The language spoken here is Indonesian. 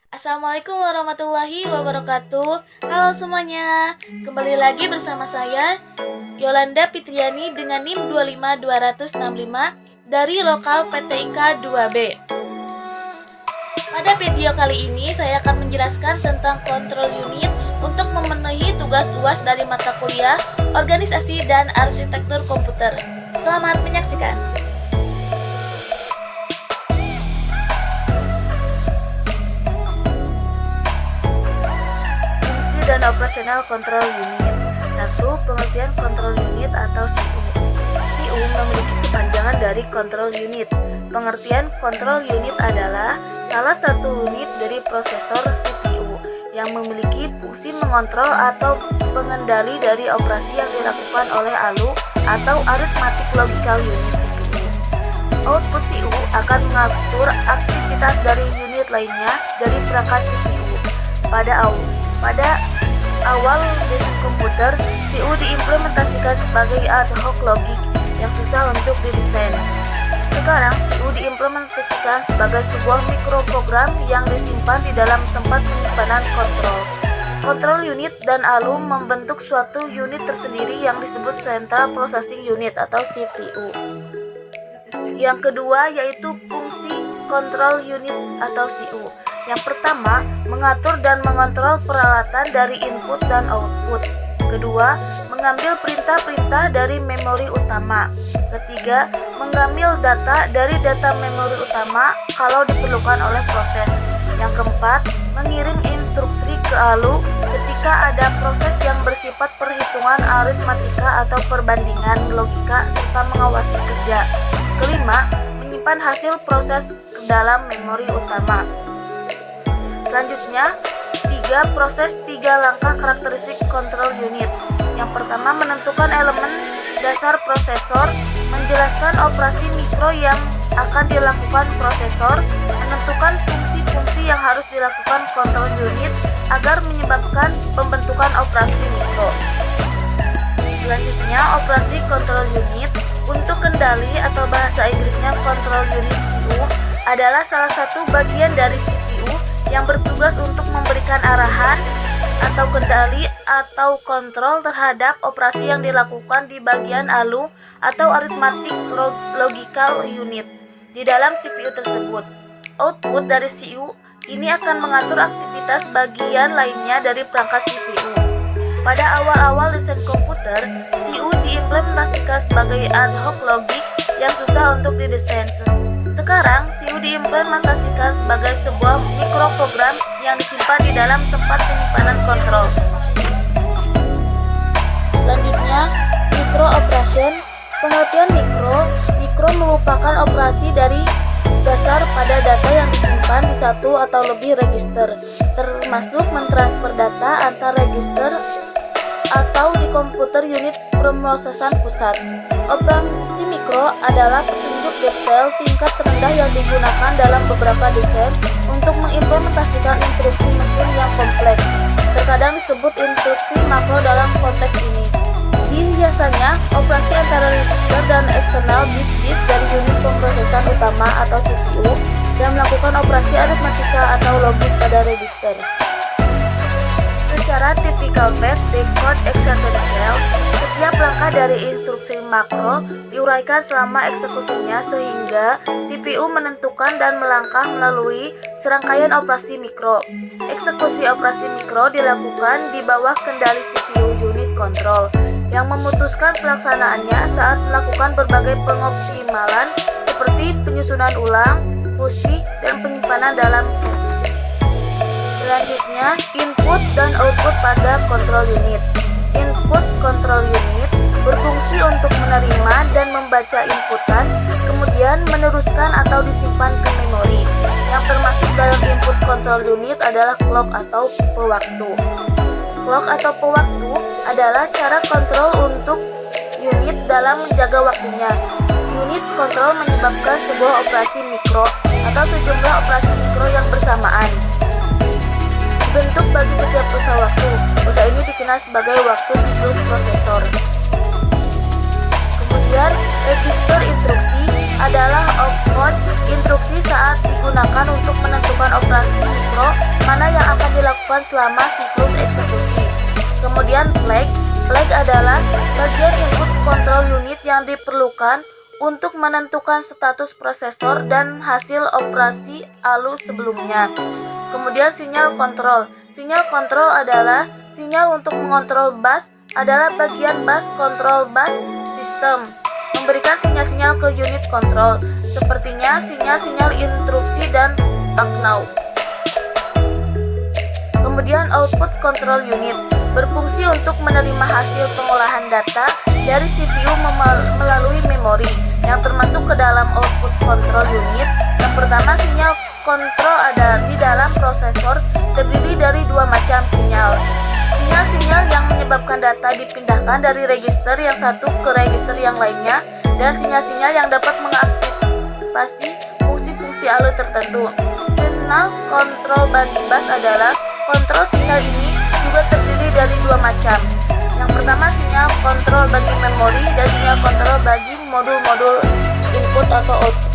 Assalamualaikum warahmatullahi wabarakatuh. Halo semuanya, kembali lagi bersama saya Yolanda Fitriani dengan NIM 25265 dari lokal PTIK 2B. Pada video kali ini saya akan menjelaskan tentang kontrol unit untuk memenuhi tugas UAS dari mata kuliah Organisasi dan Arsitektur Komputer. Selamat menyaksikan. Dan operasional kontrol unit. 1. Pengertian kontrol unit atau CU. CU memiliki kepanjangan dari kontrol unit. Pengertian kontrol unit adalah salah satu unit dari prosesor CPU yang memiliki fungsi mengontrol atau pengendali dari operasi yang dilakukan oleh ALU atau Arithmetic Logical Unit CPU. Output CU akan mengatur aktivitas dari unit lainnya dari perangkat CPU. Pada awal desain komputer, CU diimplementasikan sebagai ad hoc logic yang susah untuk didesain. Sekarang, CU diimplementasikan sebagai sebuah mikroprogram yang disimpan di dalam tempat penyimpanan kontrol. Kontrol unit dan ALU membentuk suatu unit tersendiri yang disebut Central Processing Unit atau CPU. Yang kedua yaitu fungsi kontrol unit atau CU. Yang pertama, mengatur dan mengontrol peralatan dari input dan output. Kedua, mengambil perintah-perintah dari memori utama. Ketiga, mengambil data dari data memori utama kalau diperlukan oleh proses. Yang keempat, mengirim instruksi ke ALU ketika ada proses yang bersifat perhitungan aritmatika atau perbandingan logika serta mengawasi kerja. Kelima, menyimpan hasil proses ke dalam memori utama. Selanjutnya, proses 3 langkah karakteristik kontrol unit. Yang pertama, menentukan elemen dasar prosesor, menjelaskan operasi mikro yang akan dilakukan prosesor, menentukan fungsi-fungsi yang harus dilakukan kontrol unit agar menyebabkan pembentukan operasi mikro. Selanjutnya, operasi kontrol unit. Untuk kendali atau bahasa Inggrisnya kontrol unit CU adalah salah satu bagian dari CPU yang bertugas untuk memberikan arahan atau kendali atau kontrol terhadap operasi yang dilakukan di bagian ALU atau Arithmetic Logical Unit di dalam CPU tersebut. Output dari CU ini akan mengatur aktivitas bagian lainnya dari perangkat CPU. Pada awal-awal desain komputer, CU diimplementasikan sebagai ad hoc logic yang susah untuk didesain. Sekarang, CU diimplementasikan sebagai sebuah mikroprogram yang disimpan di dalam tempat penyimpanan kontrol. Selanjutnya, micro operation. Pengertian mikro merupakan operasi dari dasar pada data yang disimpan di satu atau lebih register, termasuk mentransfer data antar register atau di komputer unit pemrosesan pusat. Operasi mikro adalah petunjuk detail tingkat terendah yang digunakan dalam beberapa desain untuk mengimplementasikan instruksi mesin yang kompleks. Terkadang disebut instruksi makro dalam konteks ini. Biasanya, operasi antara register dan eksternal bit dari unit pemrosesan utama atau CPU dan melakukan operasi aritmatika atau logis pada register. Secara typical path decode executable, setiap langkah dari instruksi makro diuraikan selama eksekusinya sehingga CPU menentukan dan melangkah melalui serangkaian operasi mikro. Eksekusi operasi mikro dilakukan di bawah kendali CPU unit control yang memutuskan pelaksanaannya saat melakukan berbagai pengoptimalan seperti penyusunan ulang, fusi, dan penyimpanan dalam cache. Selanjutnya, input dan output pada kontrol unit. Input kontrol unit berfungsi untuk menerima dan membaca inputan, kemudian meneruskan atau disimpan ke memori. Yang termasuk dalam input kontrol unit adalah clock atau pewaktu. Clock atau pewaktu adalah cara kontrol untuk unit dalam menjaga waktunya. Unit kontrol menyebabkan sebuah operasi mikro atau sejumlah operasi mikro yang bersamaan. Bentuk bagi setiap pulsa waktu. Pulsa ini dikenal digunakan sebagai waktu siklus prosesor. Kemudian, register instruksi adalah opcode instruksi saat digunakan untuk menentukan operasi mikro mana yang akan dilakukan selama siklus eksekusi. Kemudian flag adalah bagian input control unit yang diperlukan untuk menentukan status prosesor dan hasil operasi ALU sebelumnya. Kemudian sinyal kontrol adalah sinyal untuk mengontrol bus adalah bagian bus control bus system, memberikan sinyal-sinyal ke unit kontrol, sepertinya sinyal-sinyal interupsi dan back now. Kemudian output control unit berfungsi untuk menerima hasil pengolahan data dari CPU melalui memori yang termasuk ke dalam output control unit. Yang pertama, sinyal kontrol ada di dalam prosesor terdiri dari dua macam sinyal. Sinyal-sinyal yang menyebabkan data dipindahkan dari register yang satu ke register yang lainnya, dan sinyal-sinyal yang dapat mengaktifasi fungsi-fungsi ALU tertentu. Sinyal kontrol bagi bus adalah kontrol sinyal ini juga terdiri dari dua macam. Yang pertama, sinyal kontrol bagi memori dan sinyal kontrol bagi modul-modul input atau output.